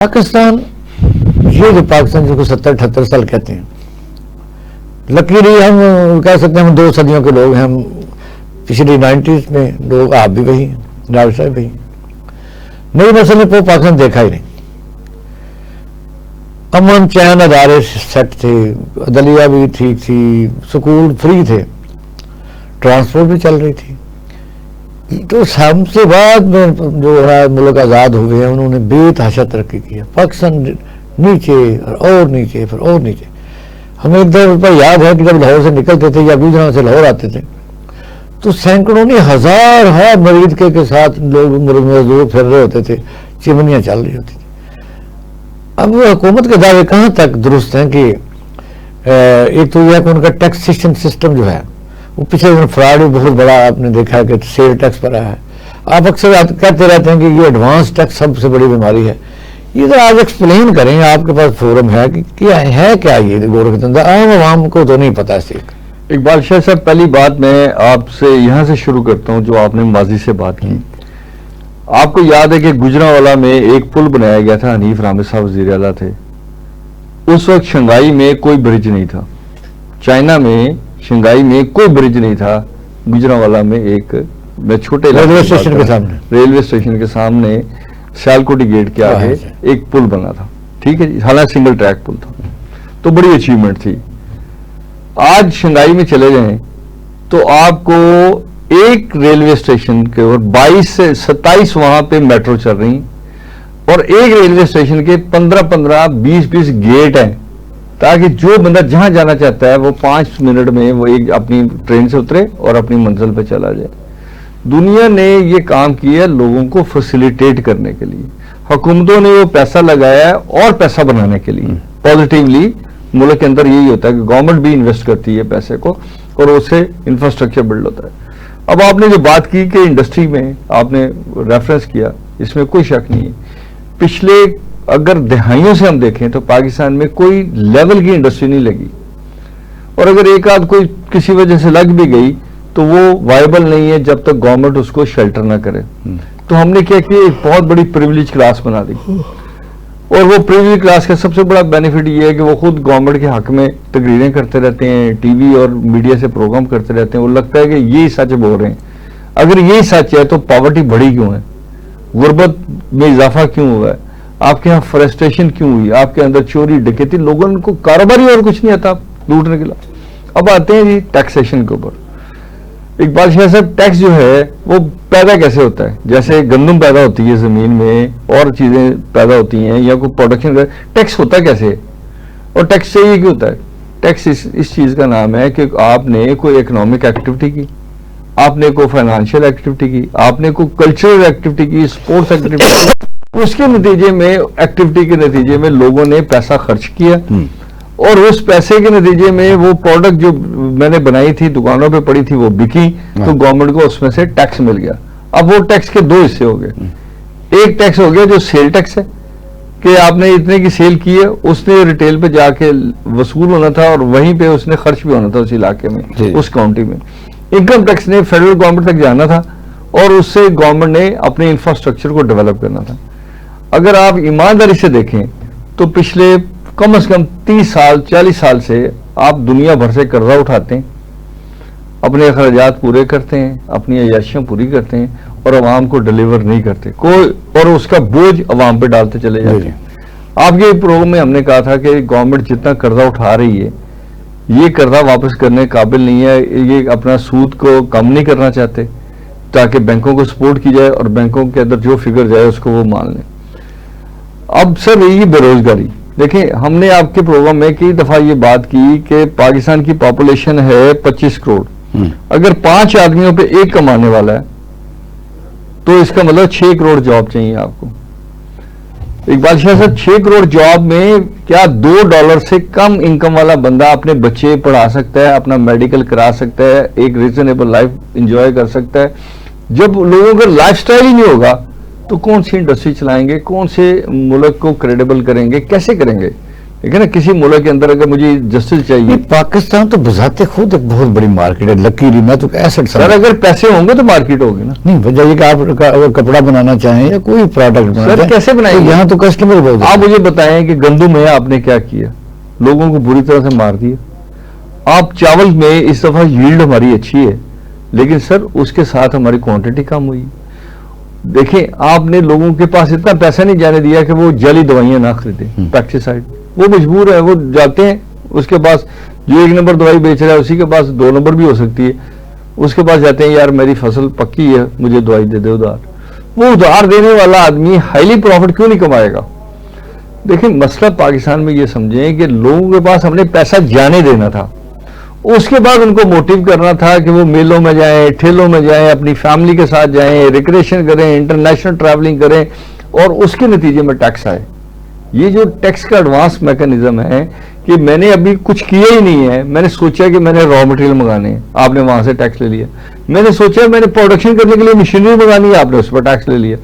पाकिस्तान, ये जो पाकिस्तान जिसको 70-78 साल कहते हैं, लकीली हम कह सकते हैं हम 2 सदियों के लोग हैं। हम पिछली 90s में लोग, आप भी वही, जावेद साहब वही। नई नस्ल ने वो पाकिस्तान देखा ही नहीं। अमन चैन अदारे सेट थे, अदलिया भी ठीक थी, स्कूल फ्री थे, ट्रांसपोर्ट भी चल रही थी। तो हमसे बाद में जो है मुल्क आज़ाद हुए हैं, उन्होंने बेतहाशा तरक्की किया। पाकिस्तान नीचे और नीचे, फिर और नीचे। हमें एक दफा याद है कि जब लाहौर से निकलते थे या गुजरात से लाहौर आते थे तो सैकड़ों नहीं हजार मरीज के साथ लोग मजदूर फिर रहे होते थे, चिमनियां चल रही होती थी। अब हुकूमत के दावे कहाँ तक दुरुस्त हैं कि एक तो यह है कि उनका टैक्सेशन सिस्टम जो है वो पिछले दिन फ्रॉड भी बहुत बड़ा आपने देखा है कि सेल टैक्स पर है। आप अक्सर कहते रहते हैं कि ये एडवांस टैक्स सबसे बड़ी बीमारी है। ये तो आज एक्सप्लेन करें, आपके पास फोरम है कि क्या है, क्या ये गोरखतंत्र, आम आवाम को तो नहीं पता इस। इकबाल शाह साहब, पहली बात मैं आपसे यहाँ से शुरू करता हूँ जो आपने माजी से बात की। आपको याद है कि गुजरांवाला में एक पुल बनाया गया था, हनीफ रामिद साहब वज़ीर आला थे। उस वक्त शंघाई में कोई ब्रिज नहीं था, चाइना में शंघाई में कोई ब्रिज नहीं था। गुजरांवाला में एक, मैं छोटे रेलवे स्टेशन के सामने सियालकोटी गेट के आगे एक पुल बना था, ठीक है जी, हालांकि सिंगल ट्रैक पुल था, तो बड़ी अचीवमेंट थी। आज शंघाई में चले जाएं तो आपको एक रेलवे स्टेशन के और 22 से 27 वहां पे मेट्रो चल रही, और एक रेलवे स्टेशन के 15-15, 20-20 गेट हैं, ताकि जो बंदा जहां जाना चाहता है वो 5 मिनट में वो एक अपनी ट्रेन से उतरे और अपनी मंजिल पे चला जाए। दुनिया ने ये काम किया लोगों को फैसिलिटेट करने के लिए। हुकूमतों ने वो पैसा लगाया है और पैसा बनाने के लिए। पॉजिटिवली मुल्क के अंदर यही होता है कि गवर्नमेंट भी इन्वेस्ट करती है पैसे को और उससे इंफ्रास्ट्रक्चर बिल्ड होता है। अब आपने जो बात की कि इंडस्ट्री में आपने रेफरेंस किया, इसमें कोई शक नहीं है। पिछले अगर दहाइयों से हम देखें तो पाकिस्तान में कोई लेवल की इंडस्ट्री नहीं लगी, और अगर एक आध कोई किसी वजह से लग भी गई तो वो वायबल नहीं है जब तक गवर्नमेंट उसको शेल्टर ना करे। तो हमने क्या किया, एक बहुत बड़ी प्रिविलेज क्लास बना दी, और वो प्रिविलेज क्लास का सबसे बड़ा बेनिफिट ये है कि वो खुद गवर्नमेंट के हक में तकरीरें करते रहते हैं, टीवी और मीडिया से प्रोग्राम करते रहते हैं। वो लगता है कि यही सच बोल रहे हैं। अगर यही सच है तो पॉवर्टी बढ़ी क्यों है, गुर्बत में इजाफा क्यों हुआ है, आपके यहाँ फ्रस्ट्रेशन क्यों हुई, आपके अंदर चोरी डकैती, लोगों को कारोबारी और कुछ नहीं आता लूटने के लिए। अब आते हैं जी टैक्सेशन के ऊपर। इकबाल शाह साहब, टैक्स जो है वो पैदा कैसे होता है? जैसे गंदम पैदा होती है जमीन में और चीजें पैदा होती हैं या कोई प्रोडक्शन, टैक्स होता कैसे और टैक्स चाहिए क्यों होता है? टैक्स इस चीज का नाम है कि आपने कोई इकोनॉमिक एक्टिविटी की, आपने कोई फाइनेंशियल एक्टिविटी की, आपने कोई कल्चरल एक्टिविटी की, स्पोर्ट्स एक्टिविटी, उसके नतीजे में, एक्टिविटी के नतीजे में लोगों ने पैसा खर्च किया, और उस पैसे के नतीजे में वो प्रोडक्ट जो मैंने बनाई थी, दुकानों पे पड़ी थी, वो बिकी, तो गवर्नमेंट को उसमें से टैक्स मिल गया। अब वो टैक्स के 2 हिस्से हो गए। एक टैक्स हो गया जो सेल टैक्स है कि आपने इतने की सेल की है, उसने रिटेल पे जाके वसूल होना था और वहीं पे उसने खर्च भी होना था उस इलाके में, उस काउंटी में। इनकम टैक्स ने फेडरल गवर्नमेंट तक जाना था और उससे गवर्नमेंट ने अपने इंफ्रास्ट्रक्चर को डेवलप करना था। अगर आप ईमानदारी से देखें तो पिछले कम से कम 30 साल 40 साल से आप दुनिया भर से कर्जा उठाते हैं, अपने अखराजात पूरे करते हैं, अपनी अयाशियां पूरी करते हैं, और अवाम को डिलीवर नहीं करते कोई, और उसका बोझ अवाम पे डालते चले जाते हैं। आपके प्रोग्राम में हमने कहा था कि गवर्नमेंट जितना कर्जा उठा रही है, ये कर्जा वापस करने काबिल नहीं है, ये अपना सूद को कम नहीं करना चाहते ताकि बैंकों को सपोर्ट की जाए और बैंकों के अंदर जो फिगर जाए उसको वो मान लें। अब सर ये बेरोजगारी देखिए, हमने आपके प्रोग्राम में कई दफा ये बात की कि पाकिस्तान की पॉपुलेशन है 25 करोड़। अगर 5 आदमियों पे एक कमाने वाला है तो इसका मतलब 6 करोड़ जॉब चाहिए आपको। इकबाल शाह साहब, 6 करोड़ जॉब में क्या $2 से कम इनकम वाला बंदा अपने बच्चे पढ़ा सकता है, अपना मेडिकल करा सकता है, एक रीजनेबल लाइफ एंजॉय कर सकता है? जब लोगों का लाइफस्टाइल ही नहीं होगा तो कौन सी इंडस्ट्री चलाएंगे, कौन से मुल्क को क्रेडिबल करेंगे, कैसे करेंगे? ठीक है ना। किसी मुल्क के अंदर अगर मुझे जस्टिस ये चाहिए, पाकिस्तान तो बजाते खुद एक बहुत बड़ी मार्केट है, लकीली मैं तो एसेट सर अगर पैसे होंगे तो मार्केट होगी ना। नहीं वजह कि आप अगर कपड़ा बनाना चाहें या कोई प्रोडक्ट बनाना सर, चाहें, कैसे बनाएंगे? तो यहाँ तो कस्टमर बहुत आप है। मुझे बताएं कि गंदम में आपने क्या किया, लोगों को बुरी तरह से मार दिया। आप चावल में इस दफा यील्ड हमारी अच्छी है, लेकिन सर उसके साथ हमारी क्वांटिटी कम हुई। देखें, आपने लोगों के पास इतना पैसा नहीं जाने दिया कि वो जाली दवाइयां ना खरीदें, पेस्टिसाइड। वो मजबूर है, वो जाते हैं, उसके पास जो 1 नंबर दवाई बेच रहा है उसी के पास 2 नंबर भी हो सकती है, उसके पास जाते हैं, यार मेरी फसल पक्की है, मुझे दवाई दे दे उधार। वो उधार देने वाला आदमी हाईली प्रॉफिट क्यों नहीं कमाएगा? देखिए, मसला पाकिस्तान में ये समझें कि लोगों के पास हमने पैसा जाने देना था, उसके बाद उनको मोटिव करना था कि वो मेलों में जाएं, ठेलों में जाएं, अपनी फैमिली के साथ जाएं, रिक्रिएशन करें, इंटरनेशनल ट्रैवलिंग करें, और उसके नतीजे में टैक्स आए। ये जो टैक्स का एडवांस मैकेनिज्म है कि मैंने अभी कुछ किया ही नहीं है, मैंने सोचा कि मैंने रॉ मटेरियल मंगाने हैं, आपने वहां से टैक्स ले लिया। मैंने सोचा मैंने प्रोडक्शन करने के लिए मशीनरी मंगानी है, आपने उस पर टैक्स ले लिया।